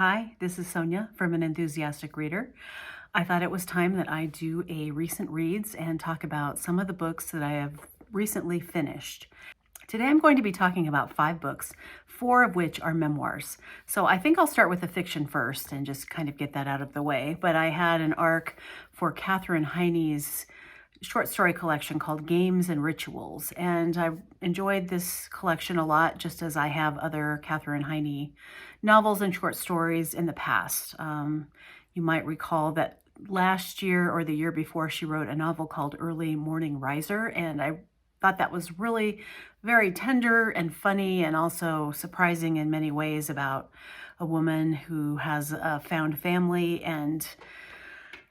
Hi, this is Sonia from An Enthusiastic Reader. I thought it was time that I do a recent reads and talk about some of the books that I have recently finished. Today I'm going to be talking about 5 books, 4 of which are memoirs. So I think I'll start with the fiction first and just kind of get that out of the way. But I had an arc for Katherine Heiny's short story collection called Games and Rituals. And I enjoyed this collection a lot, just as I have other Katherine Heiny novels and short stories in the past. You might recall that last year or the year before, she wrote a novel called Early Morning Riser, and I thought that was really very tender and funny and also surprising in many ways about a woman who has a found family, and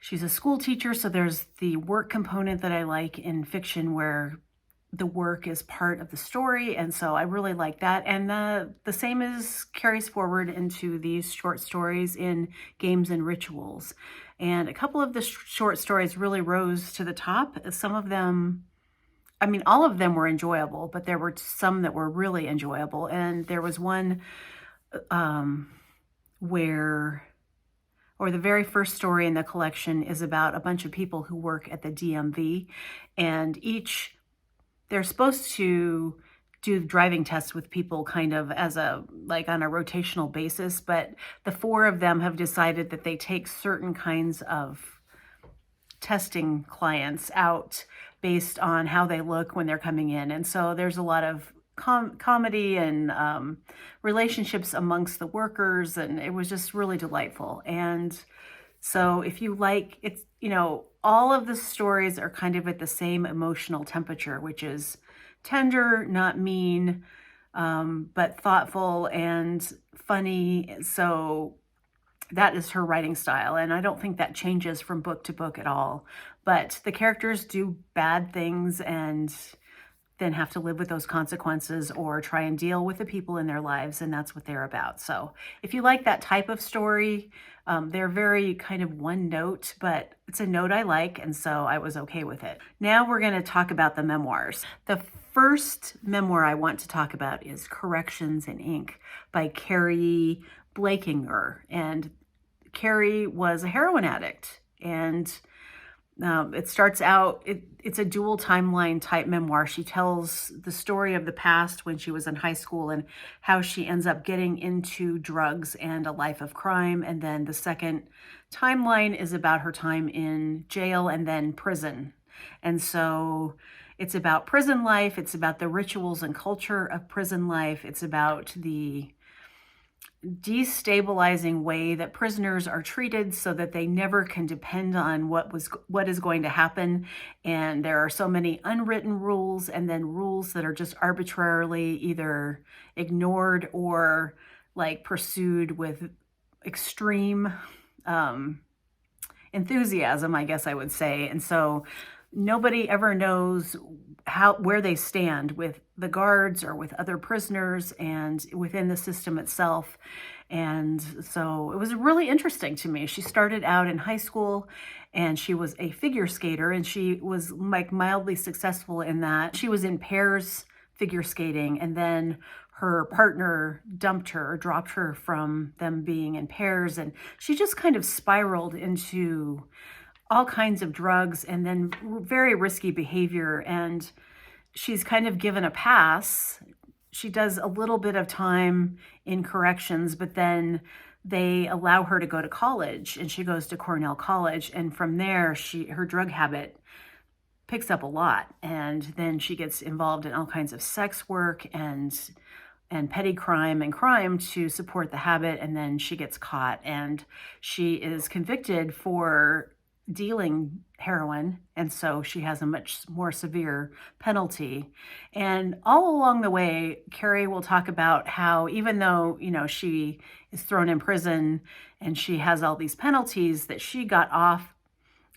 she's a school teacher, so there's the work component that I like in fiction where the work is part of the story, and so I really like that. And the same carries forward into these short stories in Games and Rituals. And a couple of the short stories really rose to the top. Some of them, I mean, all of them were enjoyable, but there were some that were really enjoyable. And there was one the very first story in the collection is about a bunch of people who work at the DMV, and they're supposed to do driving tests with people kind of as on a rotational basis, but the 4 of them have decided that they take certain kinds of testing clients out based on how they look when they're coming in. And so there's a lot of comedy and relationships amongst the workers, and it was just really delightful. And so if you like, it's, all of the stories are kind of at the same emotional temperature, which is tender, not mean, but thoughtful and funny. So that is her writing style, and I don't think that changes from book to book at all. But the characters do bad things and then have to live with those consequences or try and deal with the people in their lives, and that's what they're about. So if you like that type of story, they're very kind of one note, but it's a note I like, and so I was okay with it. Now we're going to talk about the memoirs. The first memoir I want to talk about is Corrections in Ink by Keri Blakinger. And Keri was a heroin addict, and it starts out, it's a dual timeline type memoir. She tells the story of the past when she was in high school and how she ends up getting into drugs and a life of crime. And then the second timeline is about her time in jail and then prison. And so it's about prison life. It's about the rituals and culture of prison life. It's about the destabilizing way that prisoners are treated so that they never can depend on what is going to happen. And there are so many unwritten rules, and then rules that are just arbitrarily either ignored or pursued with extreme enthusiasm, I guess I would say. And so nobody ever knows where they stand with the guards or with other prisoners and within the system itself. And so it was really interesting to me. She started out in high school and she was a figure skater, and she was mildly successful in that. She was in pairs figure skating, and then her partner dropped her from them being in pairs, and she just kind of spiraled into all kinds of drugs and then very risky behavior. And she's kind of given a pass. She does a little bit of time in corrections, but then they allow her to go to college, and she goes to Cornell College. And from there, her drug habit picks up a lot. And then she gets involved in all kinds of sex work and petty crime and crime to support the habit. And then she gets caught, and she is convicted for dealing heroin, and so she has a much more severe penalty. And all along the way, Keri will talk about how even though she is thrown in prison and she has all these penalties, that she got off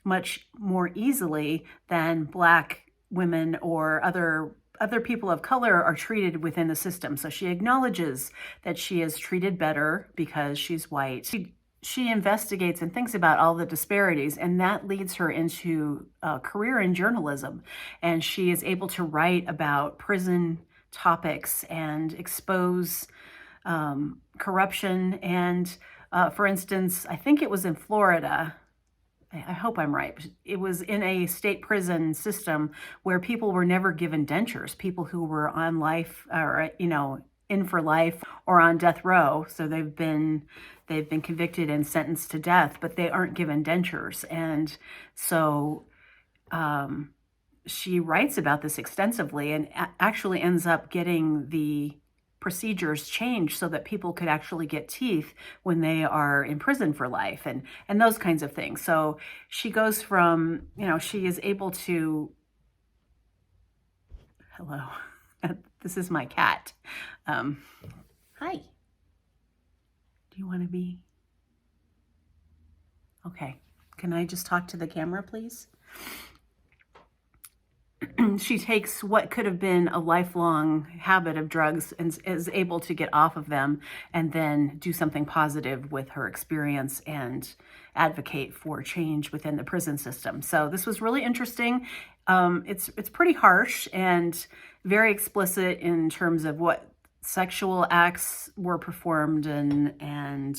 much more easily than Black women or other people of color are treated within the system. So she acknowledges that she is treated better because she's white. She investigates and thinks about all the disparities, and that leads her into a career in journalism. And she is able to write about prison topics and expose corruption. And for instance, I think it was in Florida. I hope I'm right. It was in a state prison system where people were never given dentures, people who were on life or, in for life or on death row. So they've been convicted and sentenced to death, but they aren't given dentures. And so she writes about this extensively and actually ends up getting the procedures changed so that people could actually get teeth when they are in prison for life and those kinds of things. So she goes from, she is able to, hello, this is my cat. Hi. Do you want to be? Okay. Can I just talk to the camera, please? She takes what could have been a lifelong habit of drugs and is able to get off of them and then do something positive with her experience and advocate for change within the prison system. So this was really interesting. It's pretty harsh and very explicit in terms of what sexual acts were performed and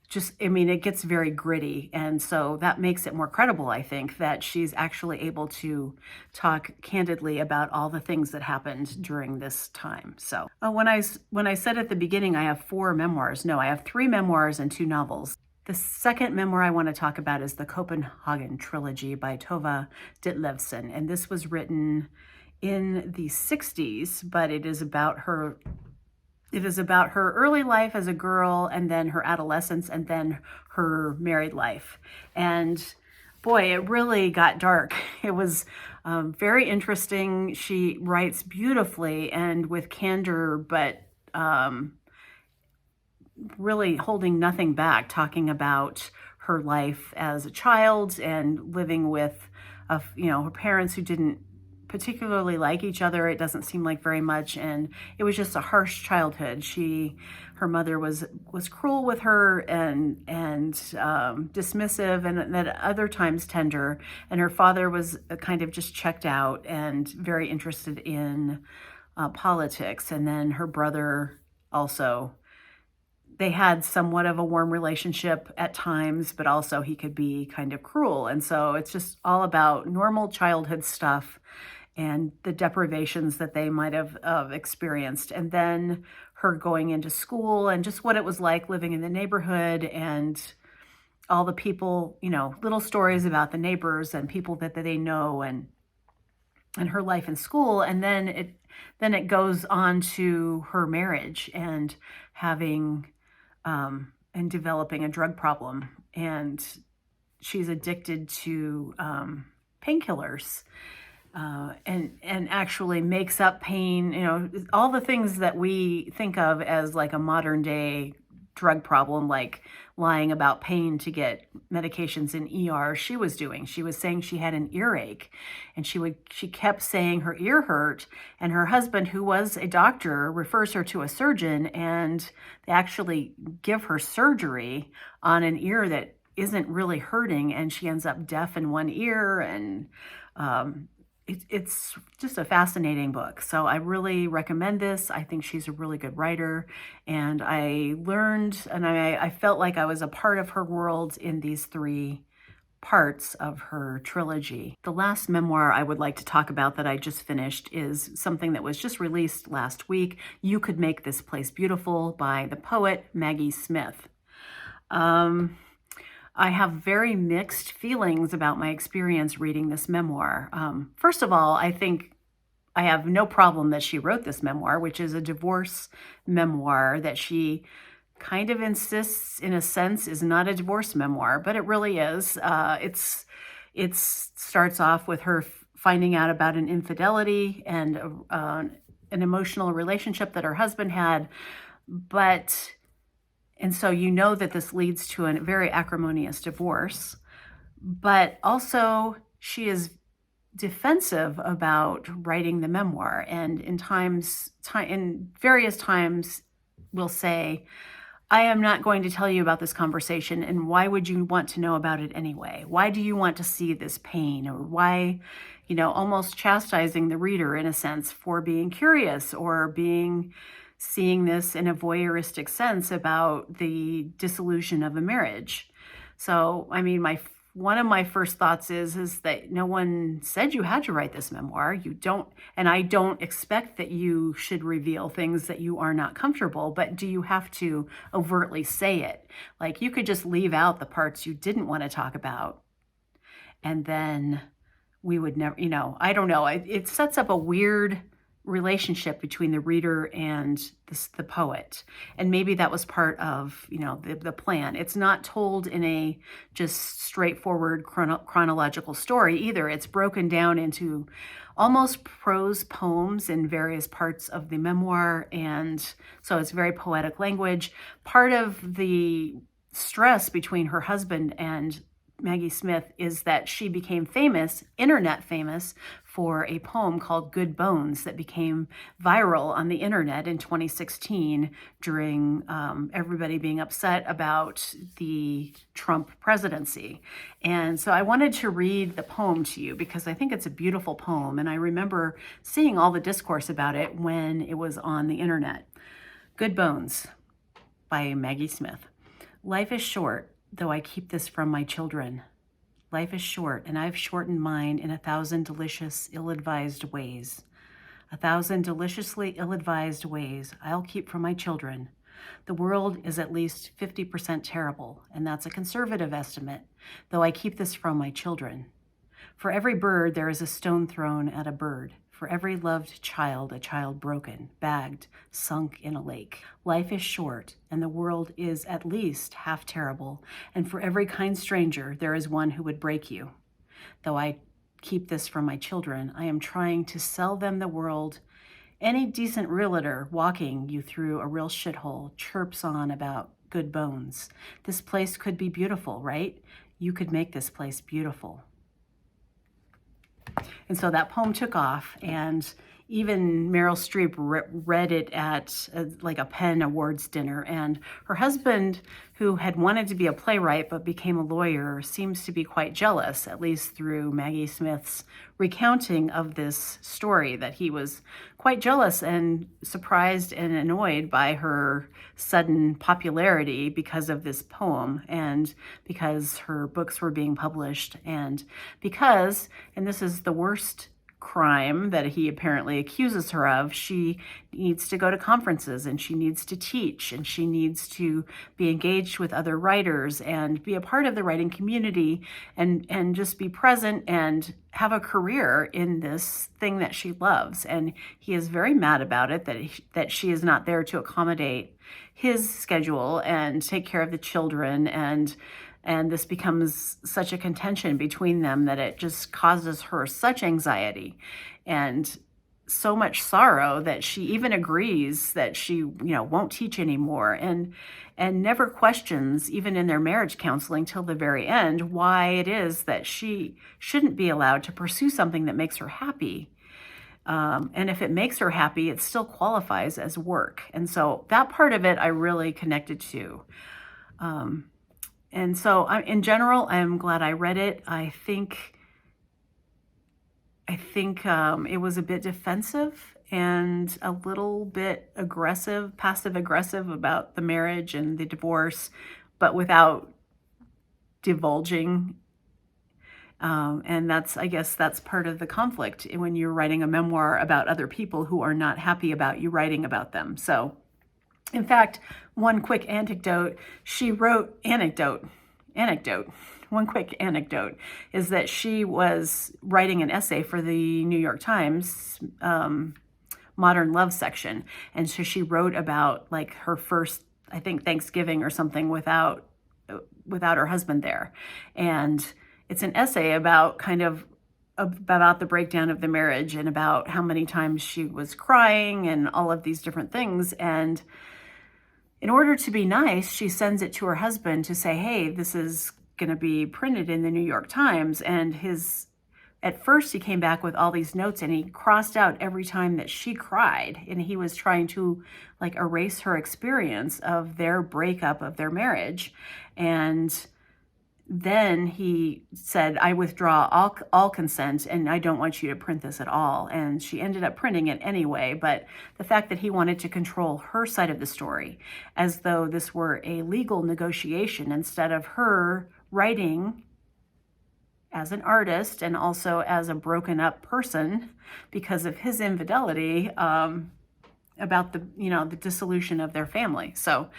just, it gets very gritty. And so that makes it more credible, I think, that she's actually able to talk candidly about all the things that happened during this time. So when I said at the beginning, I have 4 memoirs. No, I have 3 memoirs and 2 novels. The second memoir I want to talk about is the Copenhagen Trilogy by Tove Ditlevsen. And this was written in the 60s, but it is about her early life as a girl, and then her adolescence, and then her married life. And boy, it really got dark. It was very interesting. She writes beautifully and with candor, but really holding nothing back, talking about her life as a child and living with, her parents who didn't particularly like each other. It doesn't seem like very much, and it was just a harsh childhood. Her mother was cruel with her and dismissive, and at other times tender, and her father was kind of just checked out and very interested in politics. And then her brother also, they had somewhat of a warm relationship at times, but also he could be kind of cruel. And so it's just all about normal childhood stuff and the deprivations that they might have experienced. And then her going into school and just what it was like living in the neighborhood and all the people, little stories about the neighbors and people that they know and her life in school. And then it goes on to her marriage and having and developing a drug problem. And she's addicted to painkillers. And actually makes up pain, all the things that we think of as like a modern day drug problem, like lying about pain to get medications in ER. She was saying she had an earache, and she kept saying her ear hurt, and her husband, who was a doctor, refers her to a surgeon, and they actually give her surgery on an ear that isn't really hurting, and she ends up deaf in one ear. And it's just a fascinating book. So I really recommend this. I think she's a really good writer. And I learned, and I felt like I was a part of her world in these 3 parts of her trilogy. The last memoir I would like to talk about that I just finished is something that was just released last week, You Could Make This Place Beautiful by the poet Maggie Smith. I have very mixed feelings about my experience reading this memoir. First of all, I think I have no problem that she wrote this memoir, which is a divorce memoir that she kind of insists, in a sense, is not a divorce memoir, but it really is. It starts off with her finding out about an infidelity and an emotional relationship that her husband had, and so that this leads to a very acrimonious divorce. But also she is defensive about writing the memoir, and in various times will say, I am not going to tell you about this conversation, and why would you want to know about it anyway? Why do you want to see this pain? Or why, almost chastising the reader in a sense for being curious or being seeing this in a voyeuristic sense about the dissolution of a marriage. So, I mean, one of my first thoughts is that no one said you had to write this memoir. You don't, and I don't expect that you should reveal things that you are not comfortable, but do you have to overtly say it? Like, you could just leave out the parts you didn't want to talk about, and then we would never, I don't know. It sets up a weird relationship between the reader and the poet. And maybe that was part of, the plan. It's not told in a just straightforward chronological story either. It's broken down into almost prose poems in various parts of the memoir. And so it's very poetic language. Part of the stress between her husband and Maggie Smith is that she became famous, internet famous, for a poem called Good Bones that became viral on the internet in 2016 during everybody being upset about the Trump presidency. And so I wanted to read the poem to you because I think it's a beautiful poem, and I remember seeing all the discourse about it when it was on the internet. Good Bones by Maggie Smith. Life is short, though I keep this from my children. Life is short, and I've shortened mine in 1,000 delicious, ill-advised ways. 1,000 deliciously ill-advised ways I'll keep from my children. The world is at least 50% terrible, and that's a conservative estimate, though I keep this from my children. For every bird, there is a stone thrown at a bird. For every loved child, a child broken, bagged, sunk in a lake. Life is short, and the world is at least half terrible, and for every kind stranger, there is one who would break you. Though I keep this from my children, I am trying to sell them the world. Any decent realtor walking you through a real shithole chirps on about good bones. This place could be beautiful, right? You could make this place beautiful. And so that poem took off, and even Meryl Streep read it at like a PEN Awards dinner. And her husband, who had wanted to be a playwright but became a lawyer, seems to be quite jealous, at least through Maggie Smith's recounting of this story, that he was quite jealous and surprised and annoyed by her sudden popularity because of this poem, and because her books were being published, and because, and this is the worst crime that he apparently accuses her of, she needs to go to conferences, and she needs to teach, and she needs to be engaged with other writers and be a part of the writing community, and just be present and have a career in this thing that she loves. And he is very mad about it, that she is not there to accommodate his schedule and take care of the children, and this becomes such a contention between them that it just causes her such anxiety and so much sorrow that she even agrees that she, won't teach anymore, and never questions, even in their marriage counseling till the very end, why it is that she shouldn't be allowed to pursue something that makes her happy. And if it makes her happy, it still qualifies as work. And so that part of it I really connected to. And so in general, I'm glad I read it. I think it was a bit defensive and a little bit aggressive, passive aggressive about the marriage and the divorce, but without divulging. And I guess that's part of the conflict when you're writing a memoir about other people who are not happy about you writing about them. So, in fact, one quick anecdote, one quick anecdote is that she was writing an essay for the New York Times Modern Love section. And so she wrote about like her first, I think, Thanksgiving or something without her husband there. And it's an essay about about the breakdown of the marriage and about how many times she was crying and all of these different things. And in order to be nice, she sends it to her husband to say, hey, this is going to be printed in the New York Times. And at first he came back with all these notes, and he crossed out every time that she cried. And he was trying to like erase her experience of their breakup of their marriage. And then he said, I withdraw all consent, and I don't want you to print this at all. And she ended up printing it anyway. But the fact that he wanted to control her side of the story, as though this were a legal negotiation, instead of her writing as an artist and also as a broken up person because of his infidelity, about the dissolution of their family. So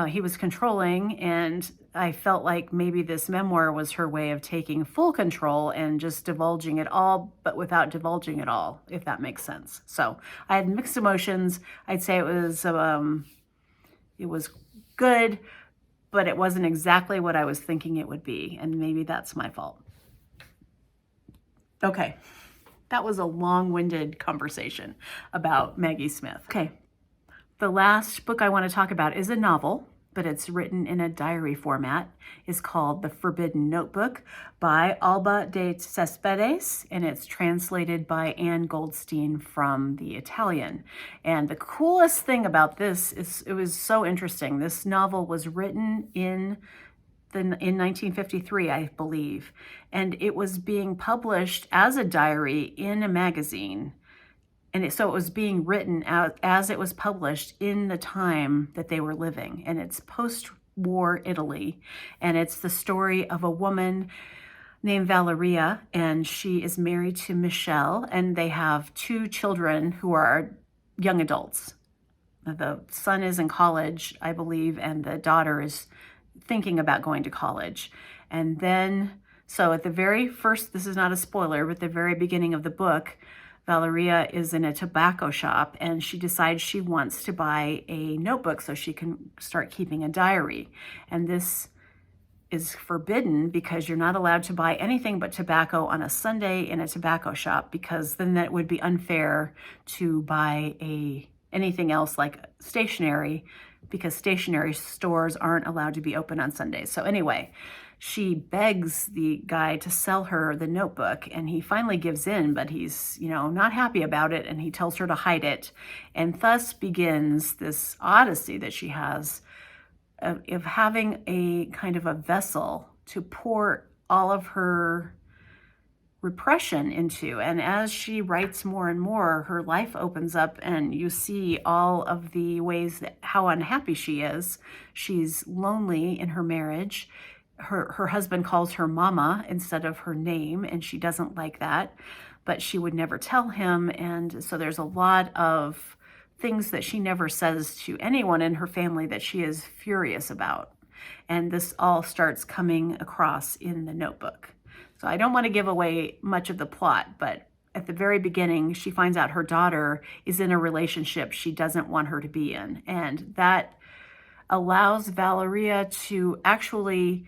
he was controlling, and I felt like maybe this memoir was her way of taking full control and just divulging it all, but without divulging it all, if that makes sense. So I had mixed emotions. I'd say it was good, but it wasn't exactly what I was thinking it would be, and maybe that's my fault. Okay. That was a long-winded conversation about Maggie Smith. Okay, the last book I want to talk about is a novel, but it's written in a diary format. It's called The Forbidden Notebook by Alba de Cespedes, and it's translated by Goldstein from the Italian. And the coolest thing about this is it was so interesting. This novel was written in 1953, I believe, and it was being published as a diary in a magazine. And so it was being written out as it was published in the time that they were living. And it's post-war Italy. And it's the story of a woman named Valeria, and she is married to Michel, and they have 2 children who are young adults. The son is in college, I believe, and the daughter is thinking about going to college. And then, so at the very first, this is not a spoiler, but the very beginning of the book, Valeria is in a tobacco shop, and she decides she wants to buy a notebook so she can start keeping a diary. And this is forbidden because you're not allowed to buy anything but tobacco on a Sunday in a tobacco shop, because then that would be unfair to buy anything else like stationery, because stationery stores aren't allowed to be open on Sundays. So anyway, she begs the guy to sell her the notebook, and he finally gives in, but he's, not happy about it, and he tells her to hide it. And thus begins this odyssey that she has of having a kind of a vessel to pour all of her repression into. And as she writes more and more, her life opens up, and you see all of the ways that how unhappy she is. She's lonely in her marriage. Her husband calls her mama instead of her name, and she doesn't like that, but she would never tell him. And so there's a lot of things that she never says to anyone in her family that she is furious about. And this all starts coming across in the notebook. So I don't want to give away much of the plot, but at the very beginning, she finds out her daughter is in a relationship she doesn't want her to be in. And that allows Valeria to actually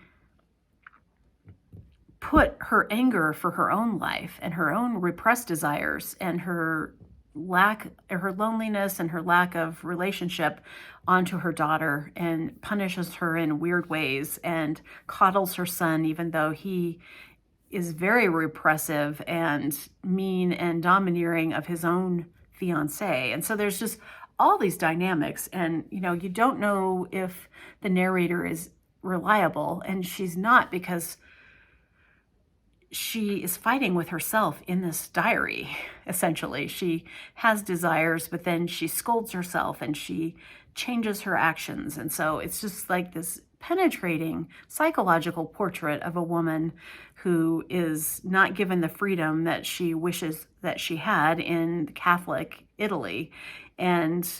put her anger for her own life and her own repressed desires and her loneliness and her lack of relationship onto her daughter, and punishes her in weird ways and coddles her son, even though he is very repressive and mean and domineering of his own fiancée. And so there's just all these dynamics, and you don't know if the narrator is reliable, and she's not, because she is fighting with herself in this diary. Essentially, she has desires, but then she scolds herself and she changes her actions. And so it's just like this penetrating psychological portrait of a woman who is not given the freedom that she wishes that she had in Catholic Italy. And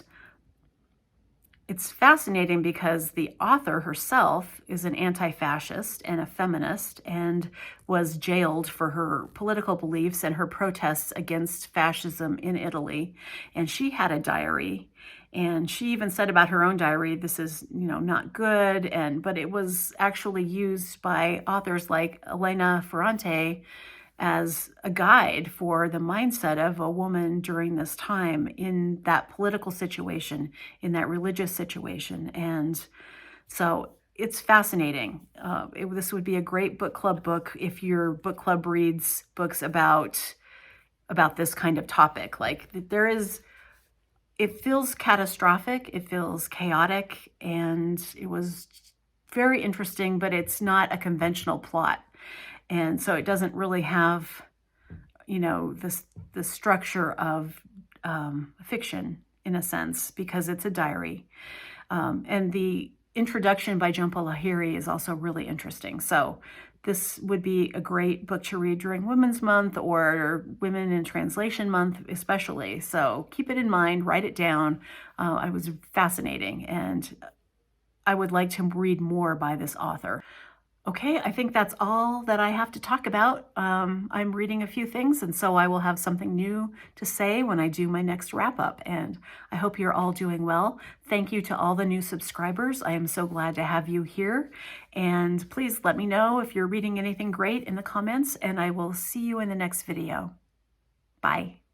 it's fascinating because the author herself is an anti-fascist and a feminist, and was jailed for her political beliefs and her protests against fascism in Italy. And she had a diary, and she even said about her own diary, this is, not good. But it was actually used by authors like Elena Ferrante as a guide for the mindset of a woman during this time, in that political situation, in that religious situation. And so it's fascinating. This would be a great book club book if your book club reads books about this kind of topic. Like, it feels catastrophic, it feels chaotic, and it was very interesting, but it's not a conventional plot. And so it doesn't really have, you know, the structure of fiction in a sense, because it's a diary. And the introduction by Jhumpa Lahiri is also really interesting. So this would be a great book to read during Women's Month or Women in Translation Month especially. So keep it in mind, write it down. It was fascinating, and I would like to read more by this author. Okay, I think that's all that I have to talk about. I'm reading a few things, and so I will have something new to say when I do my next wrap up. And I hope you're all doing well. Thank you to all the new subscribers. I am so glad to have you here. And please let me know if you're reading anything great in the comments, and I will see you in the next video. Bye.